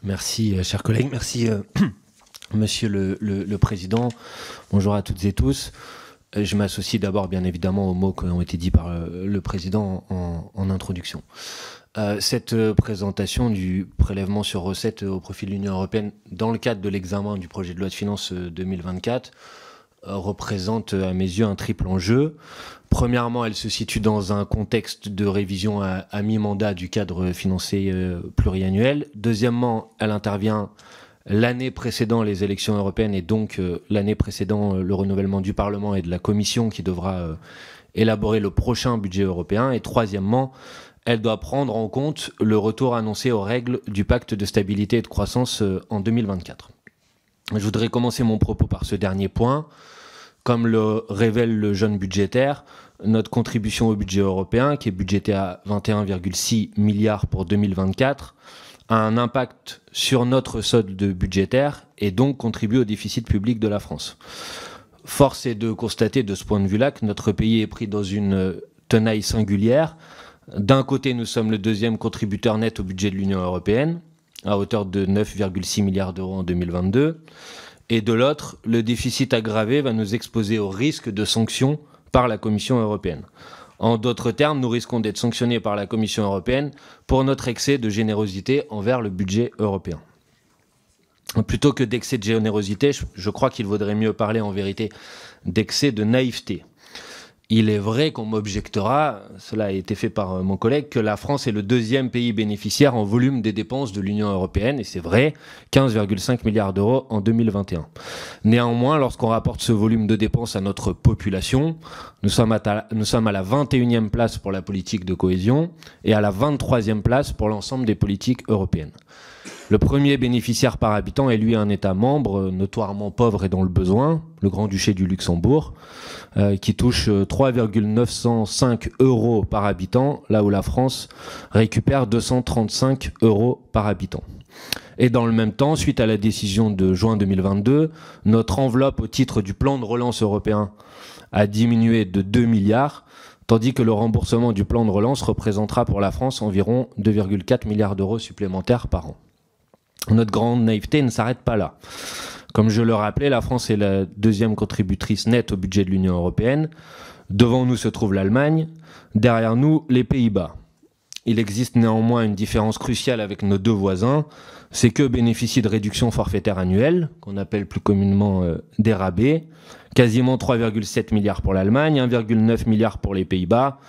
Merci, chers collègues. Merci, Monsieur le Président. Bonjour à toutes et tous. Je m'associe d'abord, bien évidemment, aux mots qui ont été dits par le Président en introduction. Cette présentation du prélèvement sur recettes au profit de l'Union européenne dans le cadre de l'examen du projet de loi de finances 2024 représente à mes yeux un triple enjeu. Premièrement, elle se situe dans un contexte de révision à mi-mandat du cadre financier pluriannuel. Deuxièmement, elle intervient l'année précédant les élections européennes et donc l'année précédant le renouvellement du Parlement et de la Commission qui devra élaborer le prochain budget européen. Et troisièmement, elle doit prendre en compte le retour annoncé aux règles du pacte de stabilité et de croissance en 2024. Je voudrais commencer mon propos par ce dernier point. Comme le révèle le jeune budgétaire, notre contribution au budget européen, qui est budgétée à 21,6 milliards pour 2024, a un impact sur notre solde budgétaire et donc contribue au déficit public de la France. Force est de constater de ce point de vue-là que notre pays est pris dans une tenaille singulière. D'un côté, nous sommes le deuxième contributeur net au budget de l'Union européenne, à hauteur de 9,6 milliards d'euros en 2022. Et de l'autre, le déficit aggravé va nous exposer au risque de sanctions par la Commission européenne. En d'autres termes, nous risquons d'être sanctionnés par la Commission européenne pour notre excès de générosité envers le budget européen. Plutôt que d'excès de générosité, je crois qu'il vaudrait mieux parler en vérité d'excès de naïveté. Il est vrai qu'on m'objectera, cela a été fait par mon collègue, que la France est le deuxième pays bénéficiaire en volume des dépenses de l'Union européenne, et c'est vrai, 15,5 milliards d'euros en 2021. Néanmoins, lorsqu'on rapporte ce volume de dépenses à notre population, nous sommes à la 21e place pour la politique de cohésion et à la 23e place pour l'ensemble des politiques européennes. Le premier bénéficiaire par habitant est lui un État membre notoirement pauvre et dans le besoin, le Grand-Duché du Luxembourg, qui touche 3,905 euros par habitant, là où la France récupère 235 euros par habitant. Et dans le même temps, suite à la décision de juin 2022, notre enveloppe au titre du plan de relance européen a diminué de 2 milliards, tandis que le remboursement du plan de relance représentera pour la France environ 2,4 milliards d'euros supplémentaires par an. Notre grande naïveté ne s'arrête pas là. Comme je le rappelais, la France est la deuxième contributrice nette au budget de l'Union européenne. Devant nous se trouve l'Allemagne, derrière nous les Pays-Bas. Il existe néanmoins une différence cruciale avec nos deux voisins, c'est qu'eux bénéficient de réductions forfaitaires annuelles, qu'on appelle plus communément des rabais, quasiment 3,7 milliards pour l'Allemagne, 1,9 milliard pour les Pays-Bas,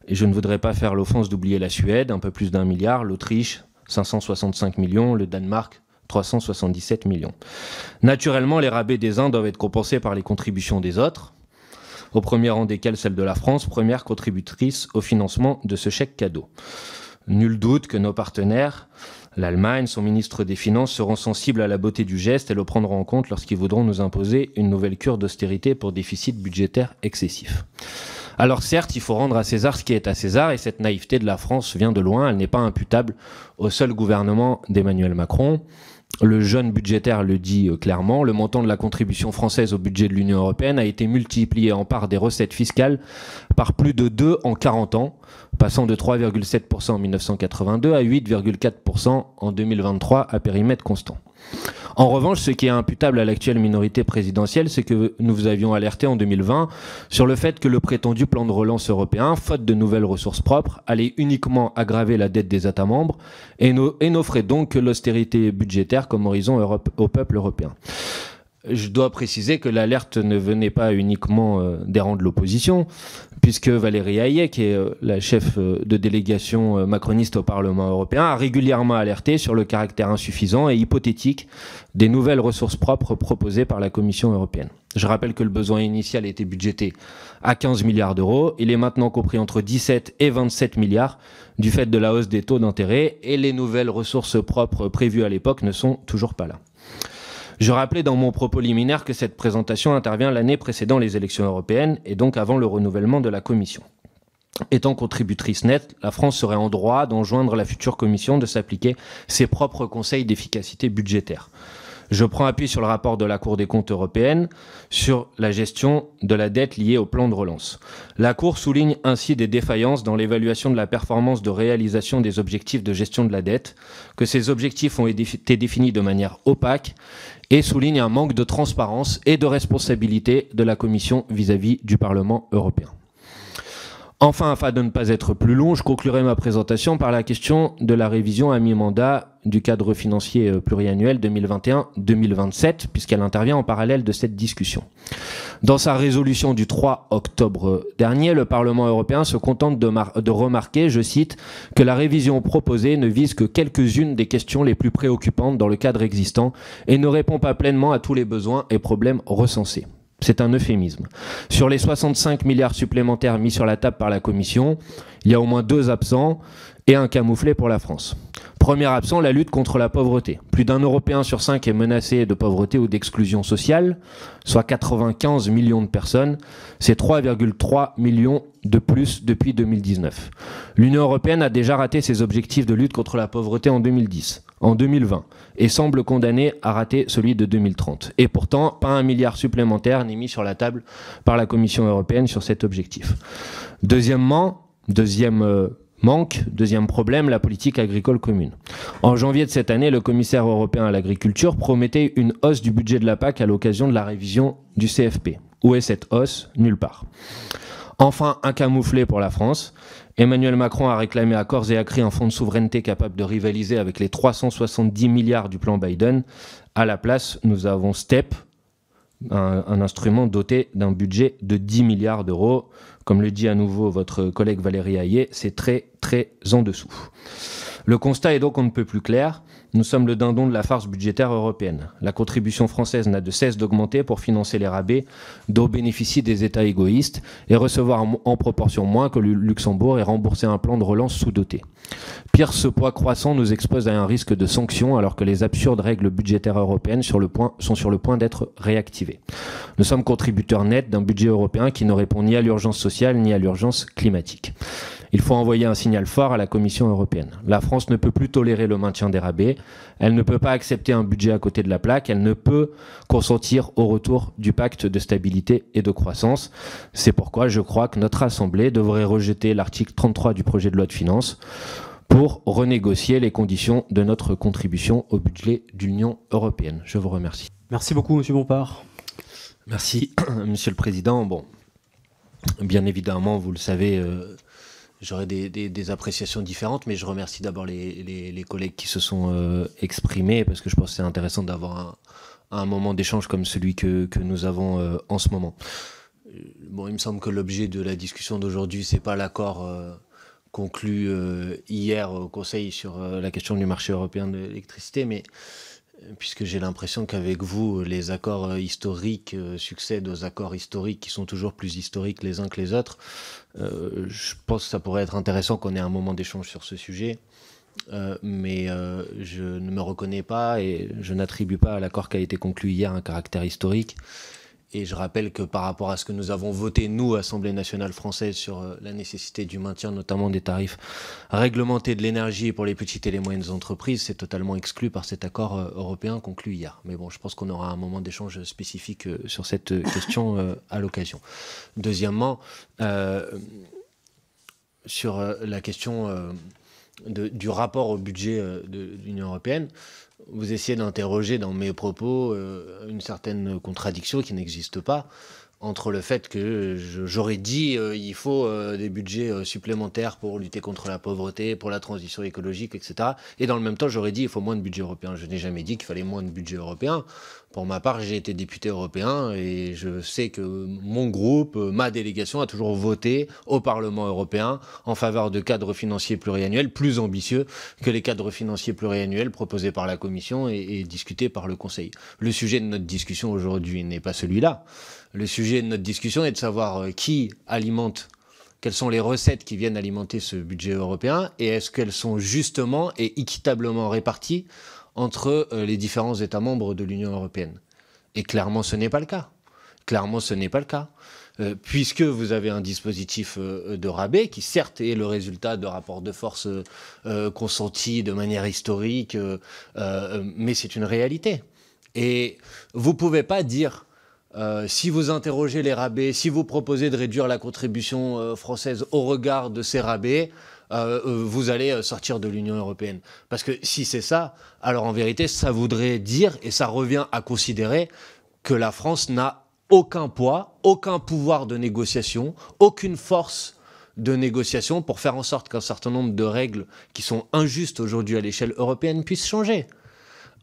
et je ne voudrais pas faire l'offense d'oublier la Suède, un peu plus d'1 milliard, l'Autriche, 565 millions, le Danemark, 377 millions. Naturellement, les rabais des uns doivent être compensés par les contributions des autres, au premier rang desquels celle de la France, première contributrice au financement de ce chèque cadeau. Nul doute que nos partenaires, l'Allemagne, son ministre des Finances, seront sensibles à la beauté du geste et le prendront en compte lorsqu'ils voudront nous imposer une nouvelle cure d'austérité pour déficit budgétaire excessif. Alors certes, il faut rendre à César ce qui est à César, et cette naïveté de la France vient de loin, elle n'est pas imputable au seul gouvernement d'Emmanuel Macron. Le jeune budgétaire le dit clairement, le montant de la contribution française au budget de l'Union européenne a été multiplié en part des recettes fiscales par plus de 2 en 40 ans, passant de 3,7% en 1982 à 8,4% en 2023 à périmètre constant. En revanche, ce qui est imputable à l'actuelle minorité présidentielle, c'est que nous vous avions alerté en 2020 sur le fait que le prétendu plan de relance européen, faute de nouvelles ressources propres, allait uniquement aggraver la dette des États membres et n'offrait donc que l'austérité budgétaire comme horizon au peuple européen. Je dois préciser que l'alerte ne venait pas uniquement des rangs de l'opposition, puisque Valérie Hayek, qui est la chef de délégation macroniste au Parlement européen, a régulièrement alerté sur le caractère insuffisant et hypothétique des nouvelles ressources propres proposées par la Commission européenne. Je rappelle que le besoin initial était budgété à 15 milliards d'euros. Il est maintenant compris entre 17 et 27 milliards du fait de la hausse des taux d'intérêt, et les nouvelles ressources propres prévues à l'époque ne sont toujours pas là. Je rappelais dans mon propos liminaire que cette présentation intervient l'année précédant les élections européennes et donc avant le renouvellement de la Commission. Étant contributrice nette, la France serait en droit d'enjoindre la future Commission de s'appliquer ses propres conseils d'efficacité budgétaire. Je prends appui sur le rapport de la Cour des comptes européenne sur la gestion de la dette liée au plan de relance. La Cour souligne ainsi des défaillances dans l'évaluation de la performance de réalisation des objectifs de gestion de la dette, que ces objectifs ont été définis de manière opaque et souligne un manque de transparence et de responsabilité de la Commission vis-à-vis du Parlement européen. Enfin, afin de ne pas être plus long, je conclurai ma présentation par la question de la révision à mi-mandat du cadre financier pluriannuel 2021-2027, puisqu'elle intervient en parallèle de cette discussion. Dans sa résolution du 3 octobre dernier, le Parlement européen se contente de remarquer, je cite, que la révision proposée ne vise que quelques-unes des questions les plus préoccupantes dans le cadre existant et ne répond pas pleinement à tous les besoins et problèmes recensés. C'est un euphémisme. Sur les 65 milliards supplémentaires mis sur la table par la Commission, il y a au moins 2 absents et un camouflé pour la France. Premier absent, la lutte contre la pauvreté. Plus d'un Européen sur 5 est menacé de pauvreté ou d'exclusion sociale, soit 95 millions de personnes. C'est 3,3 millions de plus depuis 2019. L'Union européenne a déjà raté ses objectifs de lutte contre la pauvreté en 2010, en 2020, et semble condamnée à rater celui de 2030. Et pourtant, pas un milliard supplémentaire n'est mis sur la table par la Commission européenne sur cet objectif. Deuxième problème, la politique agricole commune. En janvier de cette année, le commissaire européen à l'agriculture promettait une hausse du budget de la PAC à l'occasion de la révision du CFP. Où est cette hausse? Nulle part. Enfin, un camouflet pour la France. Emmanuel Macron a réclamé à corps et à cri un fonds de souveraineté capable de rivaliser avec les 370 milliards du plan Biden. À la place, nous avons STEP, un instrument doté d'un budget de 10 milliards d'euros. Comme le dit à nouveau votre collègue Valérie Hayet, c'est très, très en dessous. Le constat est donc on ne peut plus clair. Nous sommes le dindon de la farce budgétaire européenne. La contribution française n'a de cesse d'augmenter pour financer les rabais dont bénéficient des États égoïstes et recevoir en proportion moins que le Luxembourg et rembourser un plan de relance sous-doté. Pire, ce poids croissant nous expose à un risque de sanction alors que les absurdes règles budgétaires européennes sont sur le point d'être réactivées. Nous sommes contributeurs nets d'un budget européen qui ne répond ni à l'urgence sociale ni à l'urgence climatique. Il faut envoyer un signal fort à la Commission européenne. La France ne peut plus tolérer le maintien des rabais. Elle ne peut pas accepter un budget à côté de la plaque. Elle ne peut consentir au retour du pacte de stabilité et de croissance. C'est pourquoi je crois que notre Assemblée devrait rejeter l'article 33 du projet de loi de finances pour renégocier les conditions de notre contribution au budget de l'Union européenne. Je vous remercie. Merci beaucoup, M. Bompard. Merci, Monsieur le Président. Bon, bien évidemment, vous le savez, j'aurais des appréciations différentes, mais je remercie d'abord les collègues qui se sont exprimés, parce que je pense que c'est intéressant d'avoir un moment d'échange comme celui que nous avons en ce moment. Bon, il me semble que l'objet de la discussion d'aujourd'hui, c'est pas l'accord conclu hier au Conseil sur la question du marché européen de l'électricité, mais puisque j'ai l'impression qu'avec vous, les accords historiques succèdent aux accords historiques qui sont toujours plus historiques les uns que les autres, je pense que ça pourrait être intéressant qu'on ait un moment d'échange sur ce sujet, mais je ne me reconnais pas et je n'attribue pas à l'accord qui a été conclu hier un caractère historique. Et je rappelle que par rapport à ce que nous avons voté, nous, Assemblée nationale française, sur la nécessité du maintien notamment des tarifs réglementés de l'énergie pour les petites et les moyennes entreprises, c'est totalement exclu par cet accord européen conclu hier. Mais bon, je pense qu'on aura un moment d'échange spécifique sur cette question à l'occasion. Deuxièmement, sur la question du rapport au budget de l'Union européenne, vous essayez d'interroger dans mes propos une certaine contradiction qui n'existe pas entre le fait que j'aurais dit il faut des budgets supplémentaires pour lutter contre la pauvreté, pour la transition écologique, etc. Et dans le même temps, j'aurais dit il faut moins de budget européen. Je n'ai jamais dit qu'il fallait moins de budget européen. Pour ma part, j'ai été député européen et je sais que mon groupe, ma délégation a toujours voté au Parlement européen en faveur de cadres financiers pluriannuels plus ambitieux que les cadres financiers pluriannuels proposés par la Commission et discutés par le Conseil. Le sujet de notre discussion aujourd'hui n'est pas celui-là. Le sujet de notre discussion est de savoir qui alimente, quelles sont les recettes qui viennent alimenter ce budget européen et est-ce qu'elles sont justement et équitablement réparties entre les différents États membres de l'Union européenne. Et clairement, ce n'est pas le cas. Clairement, ce n'est pas le cas. Puisque vous avez un dispositif de rabais qui, certes, est le résultat de rapports de force consentis de manière historique, mais c'est une réalité. Et vous ne pouvez pas dire, si vous interrogez les rabais, si vous proposez de réduire la contribution française au regard de ces rabais, vous allez sortir de l'Union européenne. Parce que si c'est ça, alors en vérité, ça voudrait dire, et ça revient à considérer, que la France n'a aucun poids, aucun pouvoir de négociation, aucune force de négociation pour faire en sorte qu'un certain nombre de règles qui sont injustes aujourd'hui à l'échelle européenne puissent changer.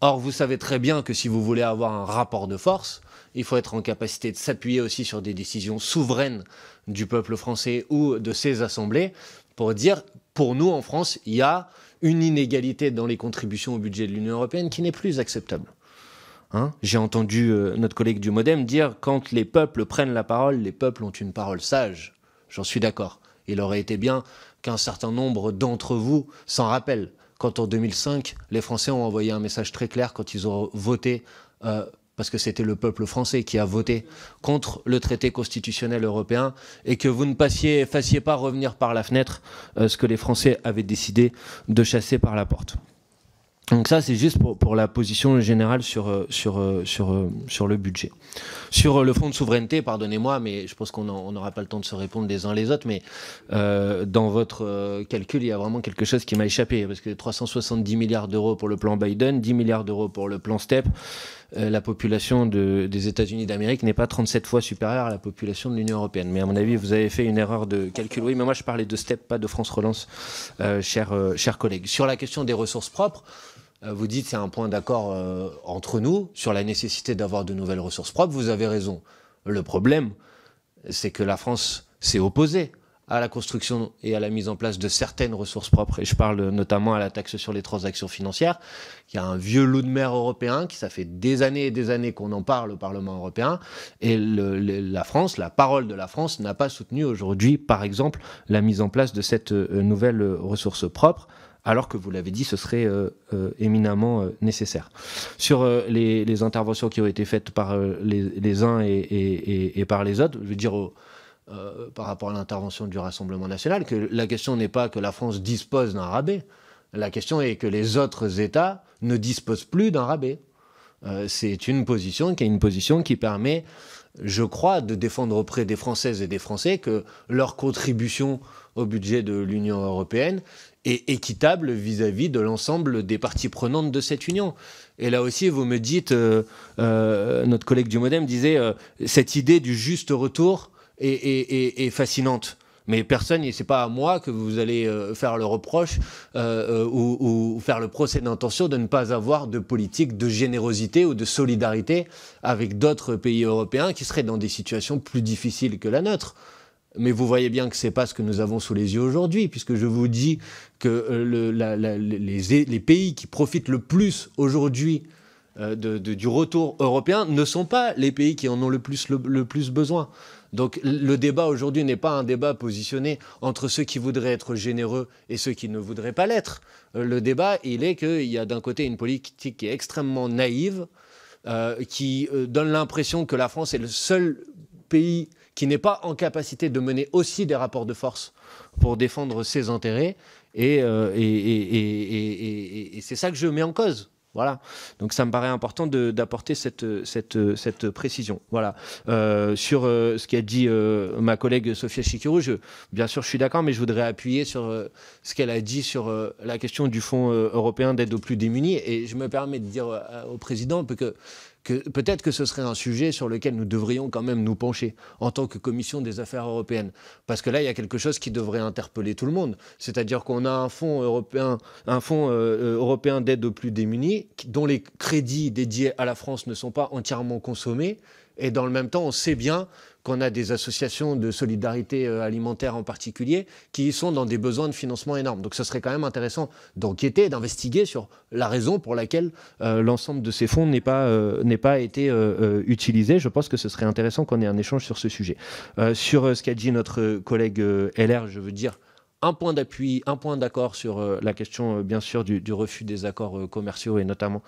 Or, vous savez très bien que si vous voulez avoir un rapport de force, il faut être en capacité de s'appuyer aussi sur des décisions souveraines du peuple français ou de ses assemblées pour dire, pour nous en France, il y a une inégalité dans les contributions au budget de l'Union européenne qui n'est plus acceptable. Hein, j'ai entendu notre collègue du Modem dire « quand les peuples prennent la parole, les peuples ont une parole sage ». J'en suis d'accord. Il aurait été bien qu'un certain nombre d'entre vous s'en rappellent. Quand en 2005, les Français ont envoyé un message très clair quand ils ont voté, parce que c'était le peuple français qui a voté contre le traité constitutionnel européen, et que vous ne fassiez pas revenir par la fenêtre ce que les Français avaient décidé de chasser par la porte. Donc ça, c'est juste pour la position générale sur le budget. Sur le fonds de souveraineté, pardonnez-moi, mais je pense qu'on n'aura pas le temps de se répondre les uns les autres, mais dans votre calcul, il y a vraiment quelque chose qui m'a échappé, parce que 370 milliards d'euros pour le plan Biden, 10 milliards d'euros pour le plan STEP, la population des États-Unis d'Amérique n'est pas 37 fois supérieure à la population de l'Union européenne. Mais à mon avis, vous avez fait une erreur de calcul. Oui, mais moi je parlais de STEP, pas de France Relance, chers collègues. Sur la question des ressources propres, vous dites c'est un point d'accord entre nous sur la nécessité d'avoir de nouvelles ressources propres. Vous avez raison. Le problème, c'est que la France s'est opposée à la construction et à la mise en place de certaines ressources propres. Et je parle notamment à la taxe sur les transactions financières. Il y a un vieux loup de mer européen qui, ça fait des années et des années qu'on en parle au Parlement européen. Et la France, la parole de la France n'a pas soutenu aujourd'hui, par exemple, la mise en place de cette nouvelle ressource propre, alors que vous l'avez dit, ce serait éminemment nécessaire. Sur les interventions qui ont été faites par les uns et par les autres, je veux dire par rapport à l'intervention du Rassemblement national, que la question n'est pas que la France dispose d'un rabais, la question est que les autres États ne disposent plus d'un rabais. C'est une position qui permet, je crois, de défendre auprès des Françaises et des Français que leur contribution au budget de l'Union européenne est équitable vis-à-vis de l'ensemble des parties prenantes de cette union. Et là aussi, vous me dites, notre collègue du Modem disait, cette idée du juste retour est fascinante. Mais personne, et c'est pas à moi que vous allez faire le reproche ou faire le procès d'intention de ne pas avoir de politique de générosité ou de solidarité avec d'autres pays européens qui seraient dans des situations plus difficiles que la nôtre. Mais vous voyez bien que ce n'est pas ce que nous avons sous les yeux aujourd'hui, puisque je vous dis que les pays qui profitent le plus aujourd'hui du retour européen ne sont pas les pays qui en ont le plus besoin. Donc le débat aujourd'hui n'est pas un débat positionné entre ceux qui voudraient être généreux et ceux qui ne voudraient pas l'être. Le débat, il est qu'il y a d'un côté une politique qui est extrêmement naïve, qui donne l'impression que la France est le seul pays qui n'est pas en capacité de mener aussi des rapports de force pour défendre ses intérêts. Et c'est ça que je mets en cause. Voilà. Donc ça me paraît important d'apporter cette précision. Voilà. Sur ce qu'a dit ma collègue Sophia Chikirou, bien sûr je suis d'accord, mais je voudrais appuyer sur ce qu'elle a dit sur la question du Fonds européen d'aide aux plus démunis. Et je me permets de dire au président que peut-être que ce serait un sujet sur lequel nous devrions quand même nous pencher en tant que commission des affaires européennes. Parce que là, il y a quelque chose qui devrait interpeller tout le monde. C'est-à-dire qu'on a un fonds européen d'aide aux plus démunis, dont les crédits dédiés à la France ne sont pas entièrement consommés. Et dans le même temps, on sait bien qu'on a des associations de solidarité alimentaire en particulier qui sont dans des besoins de financement énormes. Donc ce serait quand même intéressant d'enquêter, d'investiguer sur la raison pour laquelle l'ensemble de ces fonds n'est pas été utilisé. Je pense que ce serait intéressant qu'on ait un échange sur ce sujet. Sur ce qu'a dit notre collègue LR, je veux dire un point d'appui, un point d'accord sur la question, bien sûr, du refus des accords commerciaux et notamment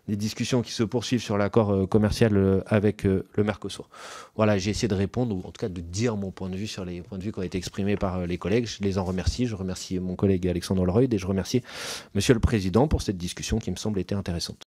des discussions qui se poursuivent sur l'accord commercial avec le Mercosur. Voilà, j'ai essayé de répondre, ou en tout cas de dire mon point de vue sur les points de vue qui ont été exprimés par les collègues. Je les en remercie. Je remercie mon collègue Alexandre Leroy et je remercie Monsieur le Président pour cette discussion qui me semble était intéressante.